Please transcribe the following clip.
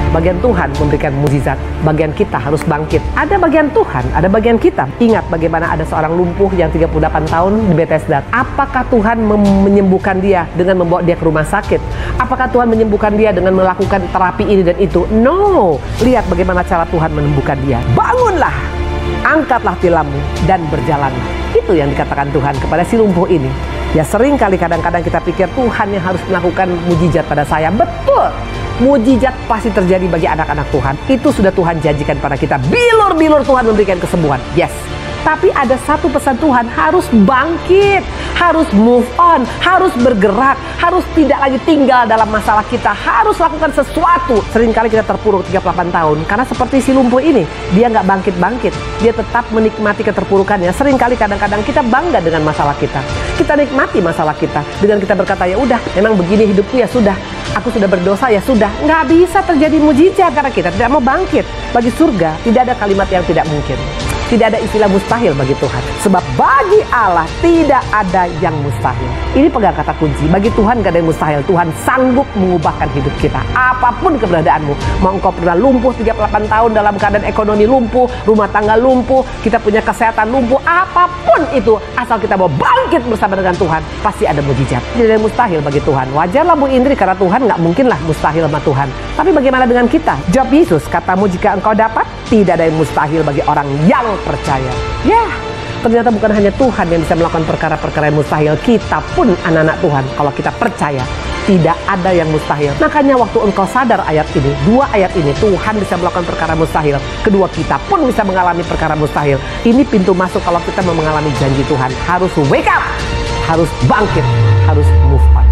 Bagian Tuhan memberikan mukjizat, bagian kita harus bangkit. Ada bagian Tuhan, ada bagian kita. Ingat bagaimana ada seorang lumpuh yang 38 tahun di Bethesda. Apakah Tuhan menyembuhkan dia dengan membawa dia ke rumah sakit? Apakah Tuhan menyembuhkan dia dengan melakukan terapi ini dan itu? No. Lihat bagaimana cara Tuhan menyembuhkan dia. Bangunlah, angkatlah tilammu dan berjalanlah. Itu yang dikatakan Tuhan kepada si lumpuh ini. Ya sering kali kadang-kadang kita pikir Tuhan yang harus melakukan mujizat pada saya. Betul, mujizat pasti terjadi bagi anak-anak Tuhan. Itu sudah Tuhan janjikan pada kita. Bilur-bilur Tuhan memberikan kesembuhan. Yes. Tapi ada satu pesan Tuhan, harus bangkit, harus move on, harus bergerak, harus tidak lagi tinggal dalam masalah kita, harus lakukan sesuatu. Seringkali kita terpuruk 38 tahun, karena seperti si lumpuh ini, dia nggak bangkit-bangkit, dia tetap menikmati keterpurukannya. Seringkali kadang-kadang kita bangga dengan masalah kita, kita nikmati masalah kita, dengan kita berkata, ya udah, memang begini hidupku, ya sudah, aku sudah berdosa, ya sudah. Nggak bisa terjadi mujizat karena kita tidak mau bangkit. Bagi surga, tidak ada kalimat yang tidak mungkin. Tidak ada istilah mustahil bagi Tuhan. Sebab bagi Allah tidak ada yang mustahil. Ini pegang kata kunci. Bagi Tuhan gak ada yang mustahil. Tuhan sanggup mengubahkan hidup kita. Apapun keberadaanmu. Mau engkau pernah lumpuh 38 tahun dalam keadaan ekonomi lumpuh, rumah tangga lumpuh, kita punya kesehatan lumpuh, apapun itu, asal kita mau bangkit bersama dengan Tuhan, pasti ada mujizat. Tidak ada yang mustahil bagi Tuhan. Wajarlah Bu Indri, karena Tuhan gak mungkinlah mustahil sama Tuhan. Tapi bagaimana dengan kita? Jawab Yesus, katamu jika engkau dapat, tidak ada yang mustahil bagi orang yang percaya. Ya, ternyata bukan hanya Tuhan yang bisa melakukan perkara-perkara yang mustahil. Kita pun anak-anak Tuhan, kalau kita percaya, tidak ada yang mustahil. Makanya waktu engkau sadar ayat ini, dua ayat ini, Tuhan bisa melakukan perkara mustahil. Kedua, kita pun bisa mengalami perkara mustahil. Ini pintu masuk kalau kita mau mengalami janji Tuhan. Harus wake up, harus bangkit, harus move on.